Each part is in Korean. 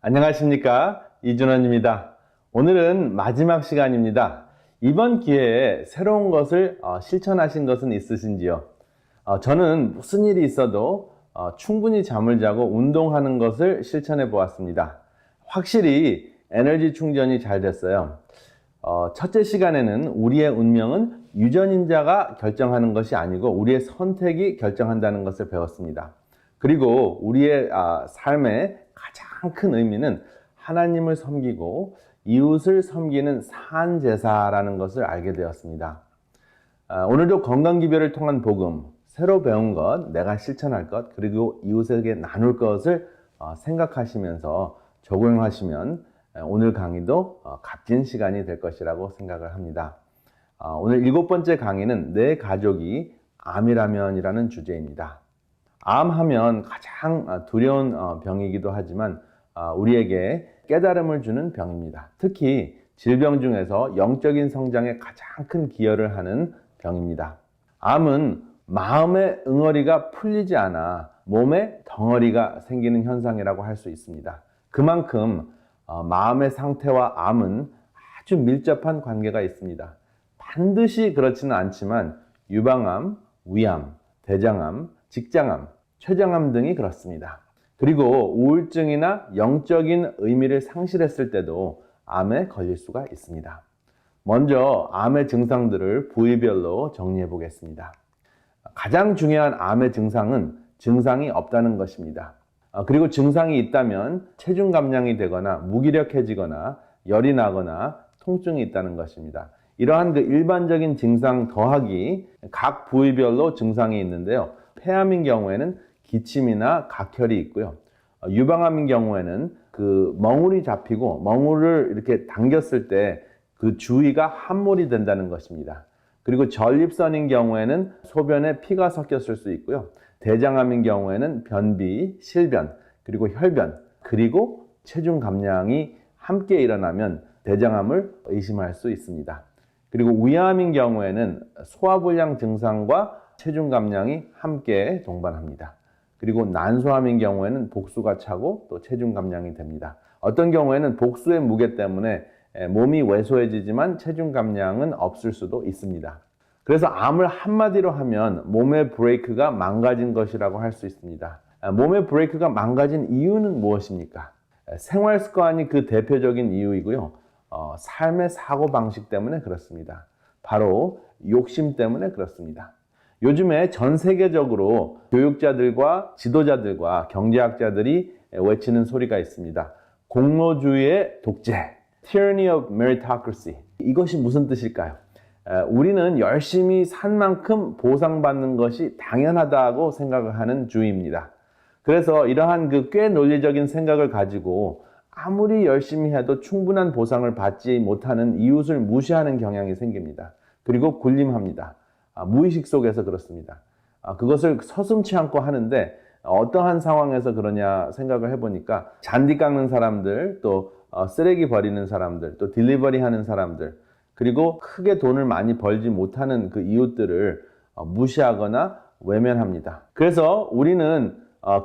안녕하십니까, 이준원입니다. 오늘은 마지막 시간입니다. 이번 기회에 새로운 것을 실천하신 것은 있으신지요? 저는 무슨 일이 있어도 충분히 잠을 자고 운동하는 것을 실천해 보았습니다. 확실히 에너지 충전이 잘 됐어요. 첫째 시간에는 우리의 운명은 유전인자가 결정하는 것이 아니고 우리의 선택이 결정한다는 것을 배웠습니다. 그리고 우리의 삶의 가장 큰 의미는 하나님을 섬기고 이웃을 섬기는 산제사라는 것을 알게 되었습니다. 오늘도 건강기별을 통한 복음, 새로 배운 것, 내가 실천할 것, 그리고 이웃에게 나눌 것을 생각하시면서 적용하시면 오늘 강의도 값진 시간이 될 것이라고 생각을 합니다. 오늘 7번째 강의는 내 가족이 암이라면이라는 주제입니다. 암하면 가장 두려운 병이기도 하지만 우리에게 깨달음을 주는 병입니다. 특히 질병 중에서 영적인 성장에 가장 큰 기여를 하는 병입니다. 암은 마음의 응어리가 풀리지 않아 몸에 덩어리가 생기는 현상이라고 할 수 있습니다. 그만큼 마음의 상태와 암은 아주 밀접한 관계가 있습니다. 반드시 그렇지는 않지만 유방암, 위암, 대장암, 직장암, 췌장암 등이 그렇습니다. 그리고 우울증이나 영적인 의미를 상실했을 때도 암에 걸릴 수가 있습니다. 먼저 암의 증상들을 부위별로 정리해 보겠습니다. 가장 중요한 암의 증상은 증상이 없다는 것입니다. 그리고 증상이 있다면 체중 감량이 되거나 무기력해지거나 열이 나거나 통증이 있다는 것입니다. 이러한 일반적인 증상 더하기 각 부위별로 증상이 있는데요. 폐암인 경우에는 기침이나 각혈이 있고요. 유방암인 경우에는 멍울이 잡히고 멍울을 이렇게 당겼을 때 그 주위가 함몰이 된다는 것입니다. 그리고 전립선인 경우에는 소변에 피가 섞였을 수 있고요. 대장암인 경우에는 변비, 실변, 그리고 혈변, 그리고 체중 감량이 함께 일어나면 대장암을 의심할 수 있습니다. 그리고 위암인 경우에는 소화불량 증상과 체중 감량이 함께 동반합니다. 그리고 난소암인 경우에는 복수가 차고 또 체중 감량이 됩니다. 어떤 경우에는 복수의 무게 때문에 몸이 왜소해지지만 체중 감량은 없을 수도 있습니다. 그래서 암을 한마디로 하면 몸의 브레이크가 망가진 것이라고 할 수 있습니다. 몸의 브레이크가 망가진 이유는 무엇입니까? 생활 습관이 그 대표적인 이유이고요. 삶의 사고방식 때문에 그렇습니다. 바로 욕심 때문에 그렇습니다. 요즘에 전 세계적으로 교육자들과 지도자들과 경제학자들이 외치는 소리가 있습니다. 공로주의의 독재, tyranny of meritocracy. 이것이 무슨 뜻일까요? 우리는 열심히 산 만큼 보상받는 것이 당연하다고 생각을 하는 주의입니다. 그래서 이러한 꽤 논리적인 생각을 가지고 아무리 열심히 해도 충분한 보상을 받지 못하는 이웃을 무시하는 경향이 생깁니다. 그리고 군림합니다. 무의식 속에서 그렇습니다. 그것을 서슴지 않고 하는데 어떠한 상황에서 그러냐 생각을 해보니까 잔디 깎는 사람들, 또 쓰레기 버리는 사람들, 또 딜리버리 하는 사람들, 그리고 크게 돈을 많이 벌지 못하는 그 이웃들을 무시하거나 외면합니다. 그래서 우리는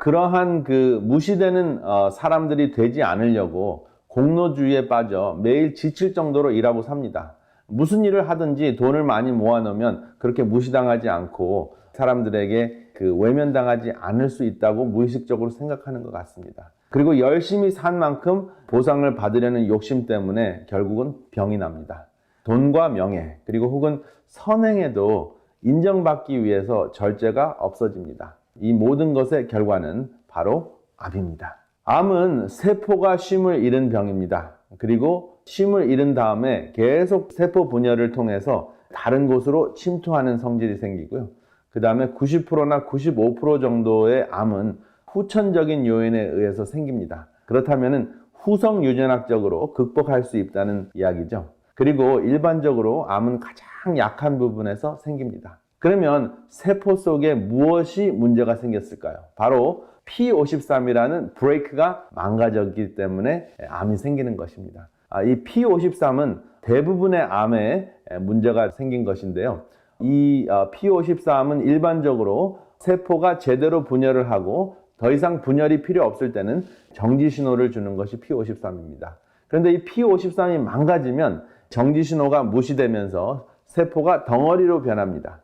그러한 무시되는 사람들이 되지 않으려고 공로주의에 빠져 매일 지칠 정도로 일하고 삽니다. 무슨 일을 하든지 돈을 많이 모아놓으면 그렇게 무시당하지 않고 사람들에게 외면당하지 않을 수 있다고 무의식적으로 생각하는 것 같습니다. 그리고 열심히 산 만큼 보상을 받으려는 욕심 때문에 결국은 병이 납니다. 돈과 명예, 그리고 혹은 선행에도 인정받기 위해서 절제가 없어집니다. 이 모든 것의 결과는 바로 암입니다. 암은 세포가 쉼을 잃은 병입니다. 그리고 쉼을 잃은 다음에 계속 세포 분열을 통해서 다른 곳으로 침투하는 성질이 생기고요. 그 다음에 90%나 95% 정도의 암은 후천적인 요인에 의해서 생깁니다. 그렇다면 후성 유전학적으로 극복할 수 있다는 이야기죠. 그리고 일반적으로 암은 가장 약한 부분에서 생깁니다. 그러면 세포 속에 무엇이 문제가 생겼을까요? 바로 P53이라는 브레이크가 망가졌기 때문에 암이 생기는 것입니다. 이 P53은 대부분의 암에 문제가 생긴 것인데요. 이 P53은 일반적으로 세포가 제대로 분열을 하고 더 이상 분열이 필요 없을 때는 정지 신호를 주는 것이 P53입니다. 그런데 이 P53이 망가지면 정지 신호가 무시되면서 세포가 덩어리로 변합니다.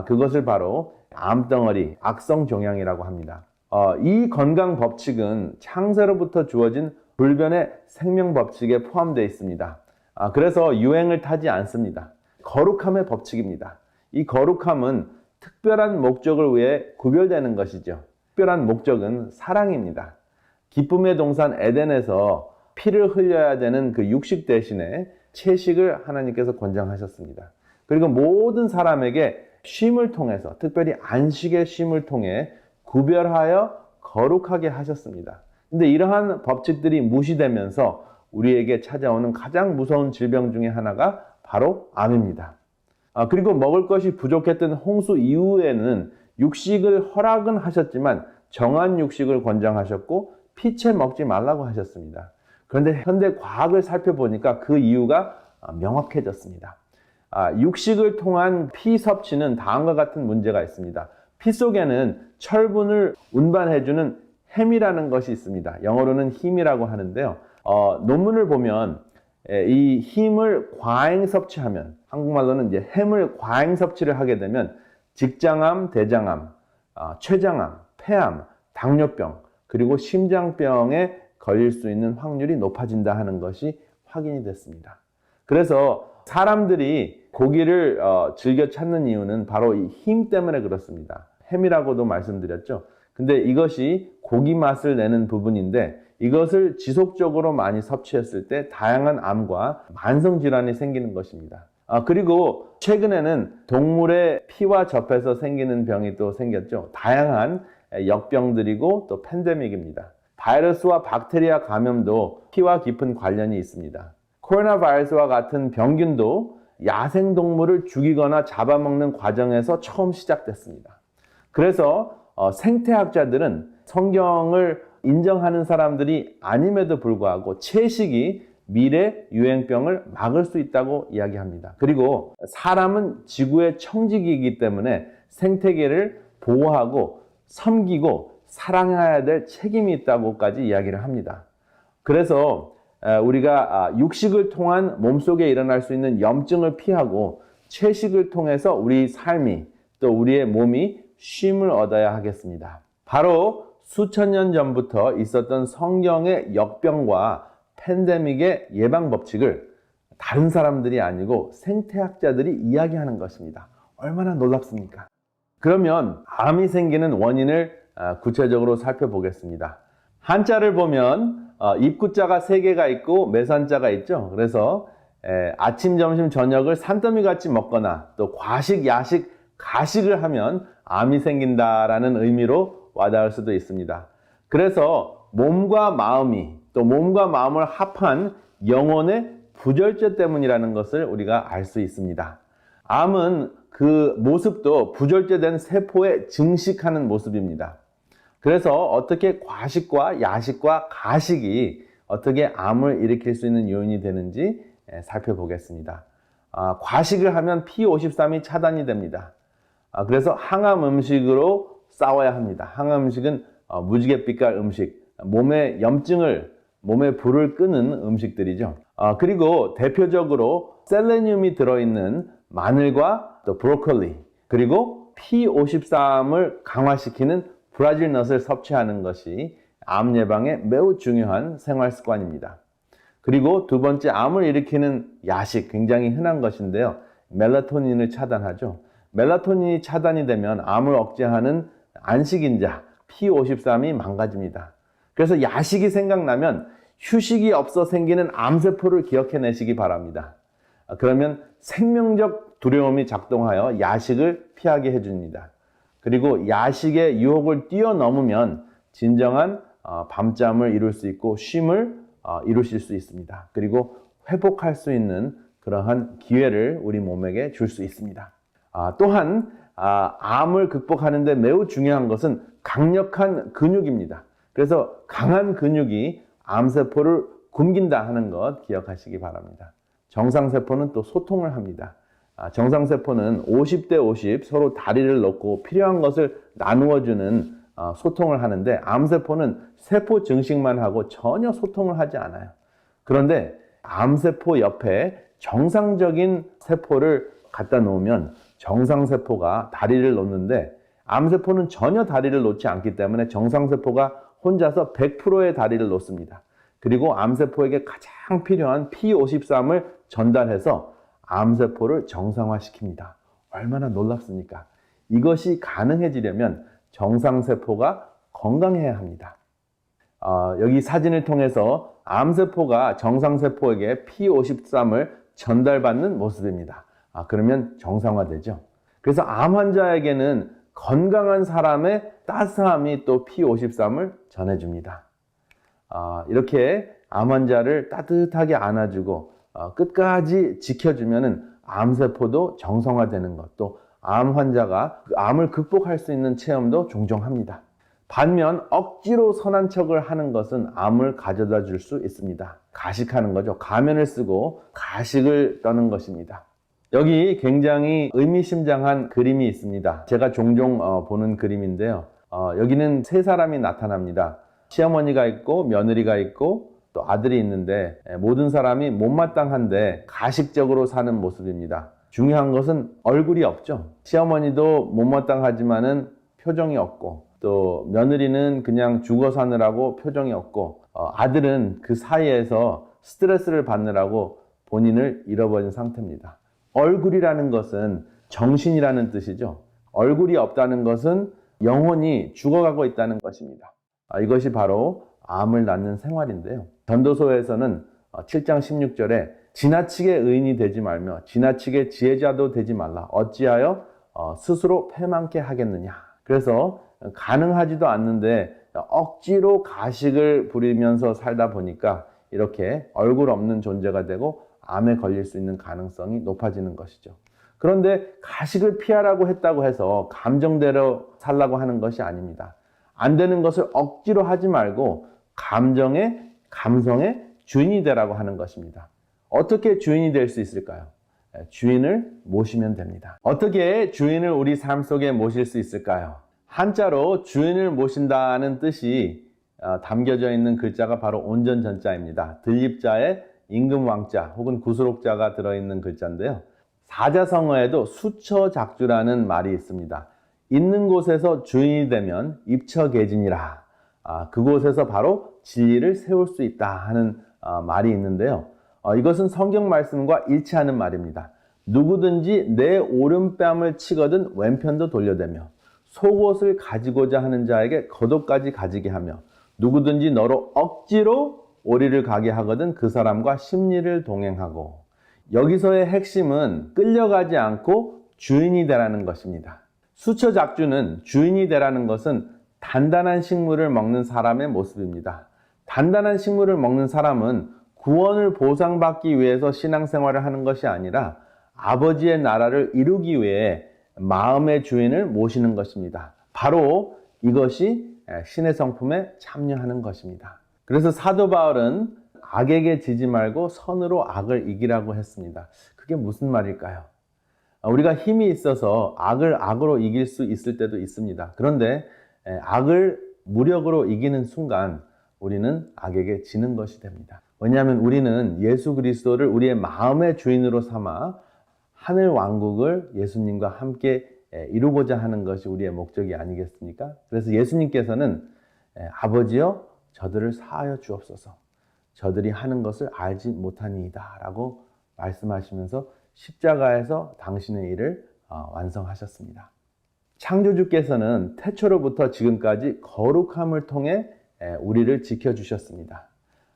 그것을 바로 암덩어리, 악성 종양이라고 합니다. 이 건강 법칙은 창세로부터 주어진 불변의 생명 법칙에 포함되어 있습니다. 그래서 유행을 타지 않습니다. 거룩함의 법칙입니다. 이 거룩함은 특별한 목적을 위해 구별되는 것이죠. 특별한 목적은 사랑입니다. 기쁨의 동산 에덴에서 피를 흘려야 되는 그 육식 대신에 채식을 하나님께서 권장하셨습니다. 그리고 모든 사람에게 쉼을 통해서, 특별히 안식의 쉼을 통해 구별하여 거룩하게 하셨습니다. 근데 이러한 법칙들이 무시되면서 우리에게 찾아오는 가장 무서운 질병 중에 하나가 바로 암입니다. 그리고 먹을 것이 부족했던 홍수 이후에는 육식을 허락은 하셨지만 정한 육식을 권장하셨고 피채 먹지 말라고 하셨습니다. 그런데 현대 과학을 살펴보니까 그 이유가 명확해졌습니다. 육식을 통한 피 섭취는 다음과 같은 문제가 있습니다. 피 속에는 철분을 운반해주는 햄이라는 것이 있습니다. 영어로는 힘이라고 하는데요. 논문을 보면 이 힘을 과잉 섭취하면, 한국말로는 이제 햄을 과잉 섭취를 하게 되면 직장암, 대장암, 췌장암, 폐암, 당뇨병, 그리고 심장병에 걸릴 수 있는 확률이 높아진다 하는 것이 확인이 됐습니다. 그래서 사람들이 고기를 즐겨 찾는 이유는 바로 이 힘 때문에 그렇습니다. 햄이라고도 말씀드렸죠. 근데 이것이 고기 맛을 내는 부분인데 이것을 지속적으로 많이 섭취했을 때 다양한 암과 만성질환이 생기는 것입니다. 그리고 최근에는 동물의 피와 접해서 생기는 병이 또 생겼죠. 다양한 역병들이고 또 팬데믹입니다. 바이러스와 박테리아 감염도 피와 깊은 관련이 있습니다. 코로나 바이러스와 같은 병균도 야생동물을 죽이거나 잡아먹는 과정에서 처음 시작됐습니다. 그래서 생태학자들은 성경을 인정하는 사람들이 아님에도 불구하고 채식이 미래 유행병을 막을 수 있다고 이야기합니다. 그리고 사람은 지구의 청지기이기 때문에 생태계를 보호하고 섬기고 사랑해야 될 책임이 있다고까지 이야기를 합니다. 그래서 우리가 육식을 통한 몸속에 일어날 수 있는 염증을 피하고 채식을 통해서 우리 삶이 또 우리의 몸이 쉼을 얻어야 하겠습니다. 바로 수천 년 전부터 있었던 성경의 역병과 팬데믹의 예방 법칙을 다른 사람들이 아니고 생태학자들이 이야기하는 것입니다. 얼마나 놀랍습니까? 그러면 암이 생기는 원인을 구체적으로 살펴보겠습니다. 한자를 보면 입구자가 3개가 있고 매산자가 있죠. 그래서 아침, 점심, 저녁을 산더미 같이 먹거나 또 과식, 야식, 가식을 하면 암이 생긴다라는 의미로 와닿을 수도 있습니다. 그래서 몸과 마음이 또 몸과 마음을 합한 영혼의 부절제 때문이라는 것을 우리가 알 수 있습니다. 암은 그 모습도 부절제된 세포에 증식하는 모습입니다. 그래서 어떻게 과식과 야식과 가식이 어떻게 암을 일으킬 수 있는 요인이 되는지 살펴보겠습니다. 과식을 하면 P53이 차단이 됩니다. 그래서 항암 음식으로 싸워야 합니다. 항암 음식은 무지갯빛깔 음식, 몸의 염증을, 몸의 불을 끄는 음식들이죠. 그리고 대표적으로 셀레늄이 들어있는 마늘과 또 브로콜리, 그리고 P53을 강화시키는 브라질 넛을 섭취하는 것이 암 예방에 매우 중요한 생활 습관입니다. 그리고 두 번째, 암을 일으키는 야식, 굉장히 흔한 것인데요. 멜라토닌을 차단하죠. 멜라토닌이 차단이 되면 암을 억제하는 안식인자 P53이 망가집니다. 그래서 야식이 생각나면 휴식이 없어 생기는 암세포를 기억해내시기 바랍니다. 그러면 생명적 두려움이 작동하여 야식을 피하게 해줍니다. 그리고 야식의 유혹을 뛰어넘으면 진정한 밤잠을 이룰 수 있고 쉼을 이루실 수 있습니다. 그리고 회복할 수 있는 그러한 기회를 우리 몸에게 줄 수 있습니다. 또한 암을 극복하는 데 매우 중요한 것은 강력한 근육입니다. 그래서 강한 근육이 암세포를 굶긴다 하는 것 기억하시기 바랍니다. 정상세포는 또 소통을 합니다. 정상세포는 50대 50 서로 다리를 놓고 필요한 것을 나누어주는 소통을 하는데 암세포는 세포 증식만 하고 전혀 소통을 하지 않아요. 그런데 암세포 옆에 정상적인 세포를 갖다 놓으면 정상세포가 다리를 놓는데 암세포는 전혀 다리를 놓지 않기 때문에 정상세포가 혼자서 100%의 다리를 놓습니다. 그리고 암세포에게 가장 필요한 P53을 전달해서 암세포를 정상화시킵니다. 얼마나 놀랍습니까? 이것이 가능해지려면 정상세포가 건강해야 합니다. 여기 사진을 통해서 암세포가 정상세포에게 P53을 전달받는 모습입니다. 그러면 정상화되죠. 그래서 암 환자에게는 건강한 사람의 따스함이 또 P53을 전해줍니다. 이렇게 암 환자를 따뜻하게 안아주고 끝까지 지켜주면 암세포도 정상화되는 것도 암 환자가 암을 극복할 수 있는 체험도 종종 합니다. 반면 억지로 선한 척을 하는 것은 암을 가져다 줄 수 있습니다. 가식하는 거죠. 가면을 쓰고 가식을 떠는 것입니다. 여기 굉장히 의미심장한 그림이 있습니다. 제가 종종 보는 그림인데요. 여기는 세 사람이 나타납니다. 시어머니가 있고 며느리가 있고 또 아들이 있는데 모든 사람이 못마땅한데 가식적으로 사는 모습입니다. 중요한 것은 얼굴이 없죠. 시어머니도 못마땅하지만은 표정이 없고 또 며느리는 그냥 죽어 사느라고 표정이 없고 아들은 그 사이에서 스트레스를 받느라고 본인을 잃어버린 상태입니다. 얼굴이라는 것은 정신이라는 뜻이죠. 얼굴이 없다는 것은 영혼이 죽어가고 있다는 것입니다. 이것이 바로 암을 낳는 생활인데요. 전도서에서는 7장 16절에 지나치게 의인이 되지 말며 지나치게 지혜자도 되지 말라. 어찌하여 스스로 패망케 하겠느냐. 그래서 가능하지도 않는데 억지로 가식을 부리면서 살다 보니까 이렇게 얼굴 없는 존재가 되고 암에 걸릴 수 있는 가능성이 높아지는 것이죠. 그런데 가식을 피하라고 했다고 해서 감정대로 살라고 하는 것이 아닙니다. 안 되는 것을 억지로 하지 말고 감성의 주인이 되라고 하는 것입니다. 어떻게 주인이 될 수 있을까요? 주인을 모시면 됩니다. 어떻게 주인을 우리 삶 속에 모실 수 있을까요? 한자로 주인을 모신다는 뜻이 담겨져 있는 글자가 바로 온전전자입니다. 들립자에 임금왕자 혹은 구수록자가 들어있는 글자인데요. 사자성어에도 수처작주라는 말이 있습니다. 있는 곳에서 주인이 되면 입처계진이라. 그곳에서 바로 진리를 세울 수 있다 하는 말이 있는데요. 이것은 성경 말씀과 일치하는 말입니다. 누구든지 내 오른뺨을 치거든 왼편도 돌려대며 속옷을 가지고자 하는 자에게 겉옷까지 가지게 하며 누구든지 너로 억지로 오리를 가게 하거든 그 사람과 심리를 동행하고. 여기서의 핵심은 끌려가지 않고 주인이 되라는 것입니다. 수처작주는 주인이 되라는 것은 단단한 식물을 먹는 사람의 모습입니다. 단단한 식물을 먹는 사람은 구원을 보상받기 위해서 신앙생활을 하는 것이 아니라 아버지의 나라를 이루기 위해 마음의 주인을 모시는 것입니다. 바로 이것이 신의 성품에 참여하는 것입니다. 그래서 사도 바울은 악에게 지지 말고 선으로 악을 이기라고 했습니다. 그게 무슨 말일까요? 우리가 힘이 있어서 악을 악으로 이길 수 있을 때도 있습니다. 그런데 악을 무력으로 이기는 순간 우리는 악에게 지는 것이 됩니다. 왜냐하면 우리는 예수 그리스도를 우리의 마음의 주인으로 삼아 하늘 왕국을 예수님과 함께 이루고자 하는 것이 우리의 목적이 아니겠습니까? 그래서 예수님께서는 아버지여 저들을 사하여 주옵소서. 저들이 하는 것을 알지 못하니이다 라고 말씀하시면서 십자가에서 당신의 일을 완성하셨습니다. 창조주께서는 태초로부터 지금까지 거룩함을 통해 우리를 지켜주셨습니다.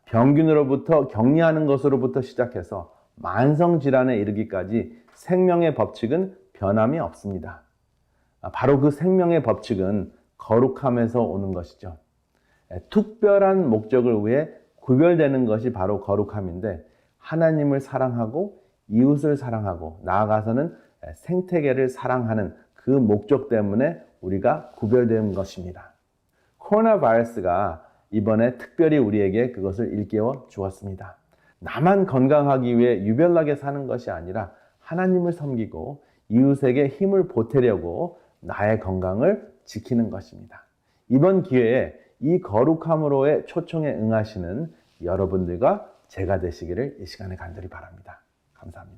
병균으로부터 격리하는 것으로부터 시작해서 만성질환에 이르기까지 생명의 법칙은 변함이 없습니다. 바로 그 생명의 법칙은 거룩함에서 오는 것이죠. 특별한 목적을 위해 구별되는 것이 바로 거룩함인데 하나님을 사랑하고 이웃을 사랑하고 나아가서는 생태계를 사랑하는 그 목적 때문에 우리가 구별된 것입니다. 코로나 바이러스가 이번에 특별히 우리에게 그것을 일깨워 주었습니다. 나만 건강하기 위해 유별나게 사는 것이 아니라 하나님을 섬기고 이웃에게 힘을 보태려고 나의 건강을 지키는 것입니다. 이번 기회에 이 거룩함으로의 초청에 응하시는 여러분들과 제가 되시기를 이 시간에 간절히 바랍니다. 감사합니다.